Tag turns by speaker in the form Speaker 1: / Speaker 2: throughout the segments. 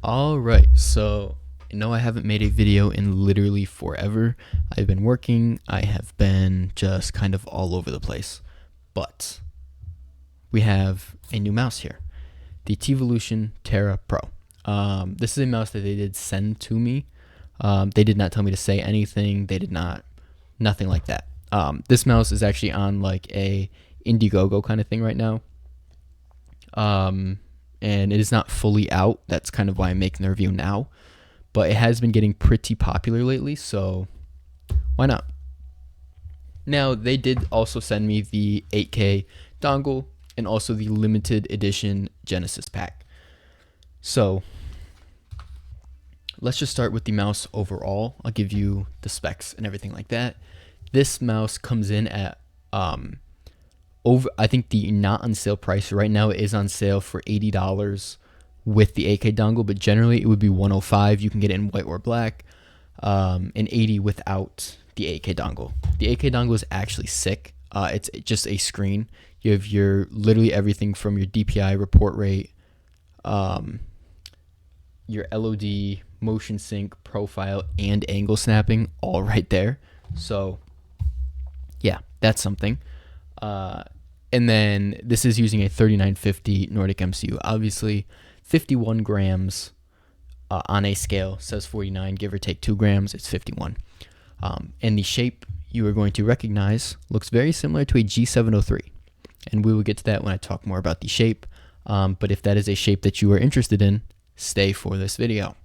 Speaker 1: All right, so no, I haven't made a video in literally forever. I've been working, I have been just kind of all over the place, but we have a new mouse here, the TeeVollution Terra Pro. This is a mouse that they did send to me. They did not tell me to say anything. They did not, nothing like that. This mouse is actually on like a Indiegogo kind of thing right now. And it is not fully out. That's kind of why I'm making the review now. But it has been getting pretty popular lately, so why not? Now, they did also send me the 8K dongle and also the limited edition Genesis pack. So let's just start with the mouse overall. I'll give you the specs and everything like that. This mouse comes in at I think the not on sale price right now is on sale for $80 with the 8K dongle, but generally it would be $105. You can get it in white or black, and $80 without the 8K dongle. The 8K dongle is actually sick. It's just a screen. You have your literally everything from your DPI report rate, your LOD, motion sync, profile, and angle snapping all right there. So yeah, that's something. And then this is using a 3950 Nordic MCU. Obviously, 51 grams on a scale. Says 49, give or take 2 grams. It's 51. And the shape you are going to recognize looks very similar to a G703. And we will get to that when I talk more about the shape. But if that is a shape that you are interested in, stay for this video.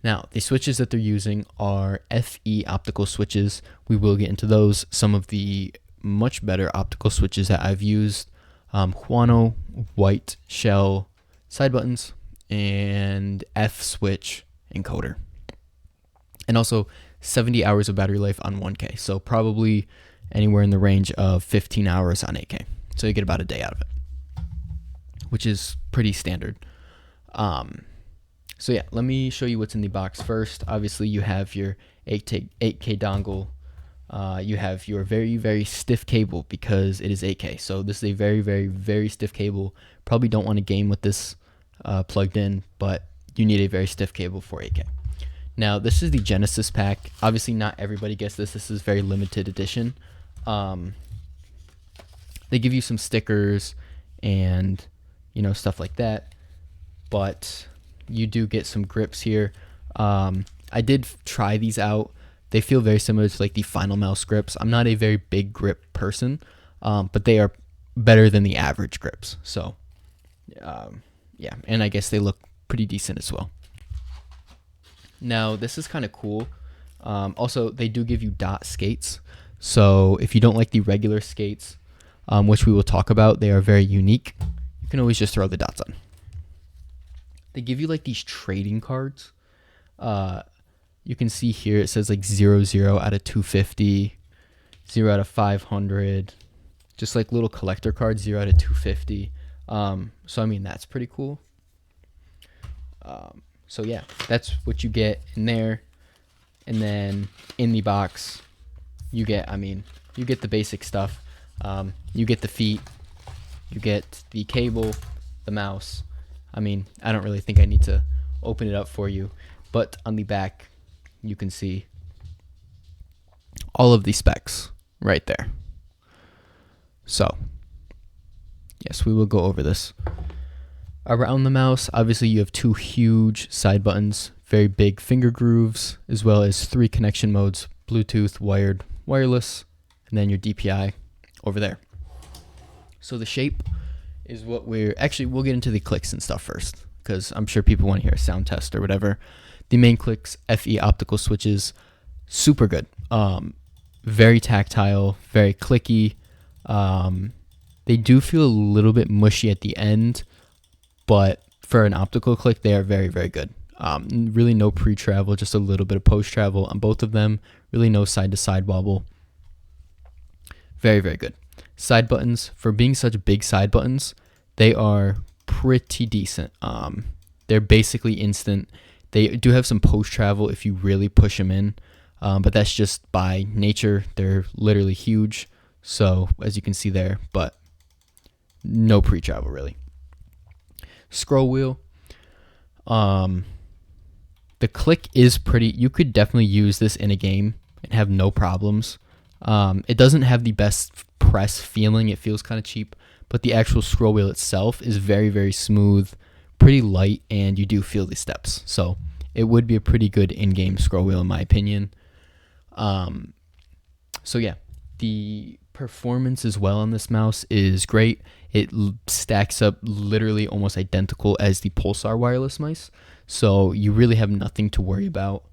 Speaker 1: Now, the switches that they're using are FE optical switches. We will get into those. Some of the much better optical switches that I've used, Huano, white, shell, side buttons, and F switch encoder. And also 70 hours of battery life on 1K, so probably anywhere in the range of 15 hours on 8K. So you get about a day out of it, which is pretty standard. So yeah, let me show you what's in the box first. Obviously, you have your 8K dongle. You have your very, very stiff cable because it is 8K. So this is a very, very, very stiff cable. Probably don't want to game with this plugged in, but you need a very stiff cable for 8K. Now, this is the Genesis pack. Obviously, not everybody gets this. This is very limited edition. They give you some stickers and, stuff like that. But you do get some grips here. I did try these out. They feel very similar to like the Final Mouse grips. I'm not a very big grip person, but they are better than the average grips. So, yeah, and I guess they look pretty decent as well. Now, this is kind of cool. Also, they do give you dot skates. So if you don't like the regular skates, which we will talk about, they are very unique. You can always just throw the dots on. They give you like these trading cards. You can see here it says like 0 out of 250, 0 out of 500, just like little collector cards, 0 out of 250. So I mean, that's pretty cool. So yeah, that's what you get in there. And then in the box, you get the basic stuff. You get the feet, you get the cable, the mouse. I don't really think I need to open it up for you, but on the back, you can see all of the specs right there. So, yes, we will go over this. Around the mouse, obviously you have 2 huge side buttons, very big finger grooves, as well as 3 connection modes, Bluetooth, wired, wireless, and then your DPI over there. So the shape is what we'll get into the clicks and stuff first, because I'm sure people want to hear a sound test or whatever. The main clicks, FE optical switches, super good. Very tactile, very clicky. They do feel a little bit mushy at the end, but for an optical click, they are very, very good. Really no pre-travel, just a little bit of post-travel on both of them. Really no side-to-side wobble. Very, very good. Side buttons, for being such big side buttons, they are pretty decent. They're basically instant. They do have some post-travel if you really push them in, but that's just by nature. They're literally huge, so as you can see there, but no pre-travel really. Scroll wheel, The click is pretty. You could definitely use this in a game and have no problems. It doesn't have the best press feeling. It feels kind of cheap, but the actual scroll wheel itself is very, very smooth, pretty light, and you do feel the steps. So it would be a pretty good in-game scroll wheel in my opinion. So yeah, the performance as well on this mouse is great. It stacks up literally almost identical as the Pulsar wireless mice. So you really have nothing to worry about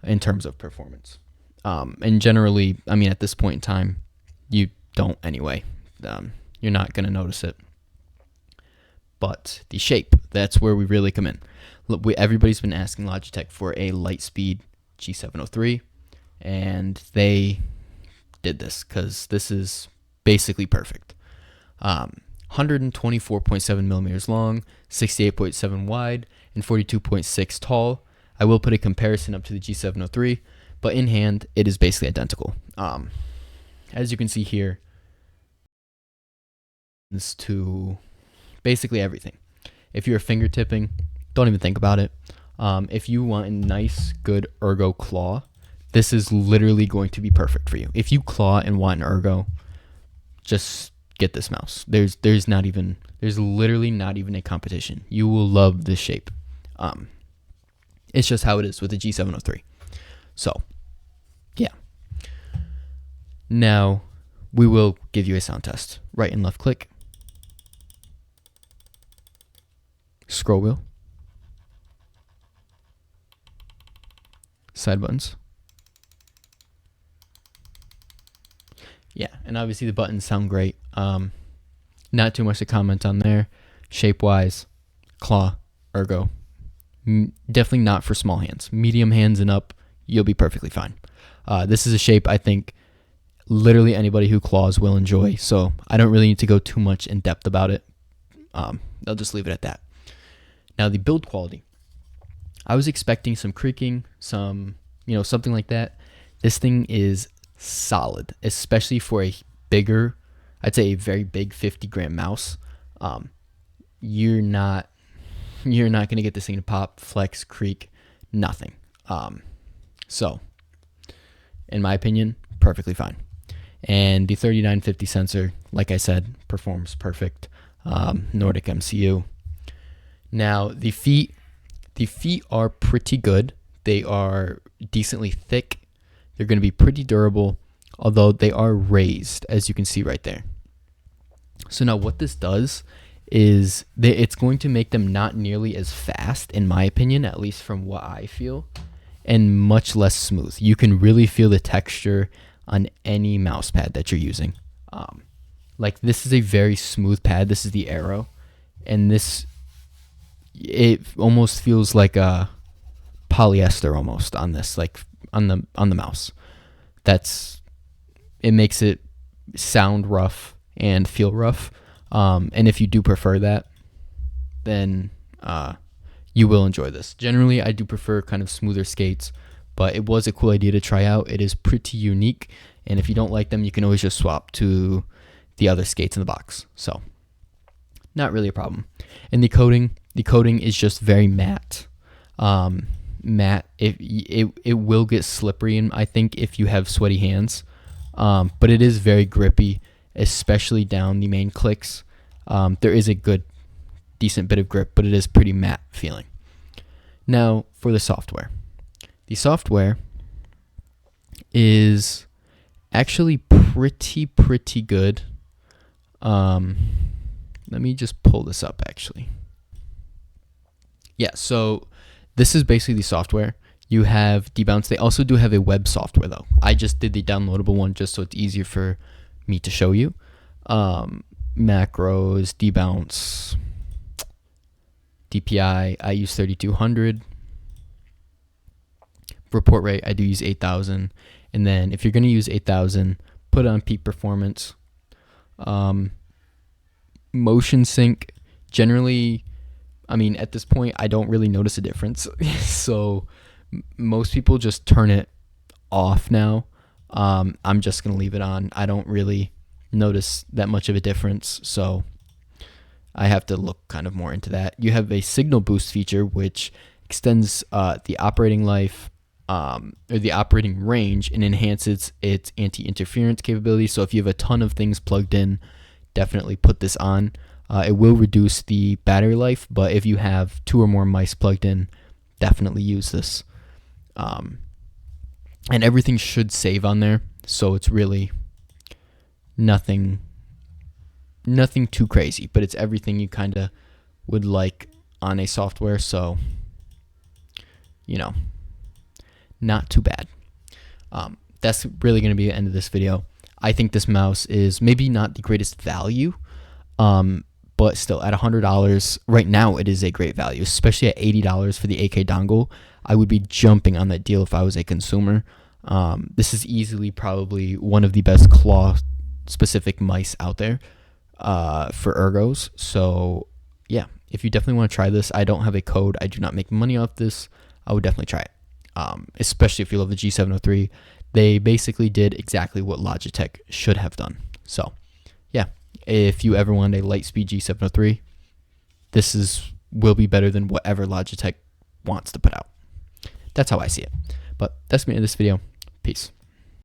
Speaker 1: in terms of performance. And generally, I mean, at this point in time, you don't anyway. You're not going to notice it. But the shape, that's where we really come in. Look, everybody's been asking Logitech for a Lightspeed G703, and they did this because this is basically perfect. 124.7 millimeters long, 68.7 wide, and 42.6 tall. I will put a comparison up to the G703, but in hand, it is basically identical. As you can see here, it's to basically everything. If you're fingertipping, don't even think about it. If you want a nice, good ergo claw, this is literally going to be perfect for you. If you claw and want an ergo, just get this mouse. There's literally not even a competition. You will love this shape. It's just how it is with the G703. So, yeah. Now, we will give you a sound test. Right and left click. Scroll wheel. Side buttons. Yeah, and obviously the buttons sound great. Not too much to comment on there. Shape-wise, claw, ergo. Definitely not for small hands. Medium hands and up, you'll be perfectly fine. This is a shape I think literally anybody who claws will enjoy, so I don't really need to go too much in depth about it. I'll just leave it at that. Now the build quality. I was expecting some creaking, something like that. This thing is solid, especially for a bigger, I'd say a very big 50-gram mouse. You're not going to get this thing to pop, flex, creak, nothing. So, in my opinion, perfectly fine. And the 3950 sensor, like I said, performs perfect. Nordic MCU. Now, the feet are pretty good. They are decently thick. They're going to be pretty durable, although they are raised, as you can see right there. So now what this does is it's going to make them not nearly as fast, in my opinion, at least from what I feel, and much less smooth. You can really feel the texture on any mouse pad that you're using. Like this is a very smooth pad. This is the Arrow, and it almost feels like a polyester almost on this, like on the mouse. It makes it sound rough and feel rough. And if you do prefer that, then you will enjoy this. Generally, I do prefer kind of smoother skates, but it was a cool idea to try out. It is pretty unique, and if you don't like them, you can always just swap to the other skates in the box. So, not really a problem. And the coating is just very matte. Matte. It will get slippery, and I think if you have sweaty hands, but it is very grippy, especially down the main clicks. There is a decent bit of grip, but it is pretty matte feeling. Now for the software. The software is actually pretty good. Let me just pull this up actually. Yeah, so this is basically the software. You have debounce. They also do have a web software though. I just did the downloadable one just so it's easier for me to show you. Macros, debounce, DPI, I use 3200. Report rate, I do use 8000. And then if you're going to use 8000, put it on peak performance. Motion sync, generally, I mean, at this point, I don't really notice a difference. So most people just turn it off now. I'm just going to leave it on. I don't really notice that much of a difference, so I have to look kind of more into that. You have a signal boost feature, which extends the operating life or the operating range, and enhances its anti-interference capability. So if you have a ton of things plugged in, definitely put this on. It will reduce the battery life, but if you have 2 or more mice plugged in, definitely use this. And everything should save on there, so it's really nothing too crazy, but it's everything you kind of would like on a software, so not too bad. That's really going to be the end of this video. I think this mouse is maybe not the greatest value, but still at $100 right now, it is a great value, especially at $80 for the AK dongle. I would be jumping on that deal if I was a consumer. This is easily probably one of the best claw specific mice out there for ergos. So yeah, if you definitely want to try this, I don't have a code. I do not make money off this. I would definitely try it. Especially if you love the G703. They basically did exactly what Logitech should have done. So yeah, if you ever want a Lightspeed G703, this will be better than whatever Logitech wants to put out. That's how I see it. But that's me in this video. Peace.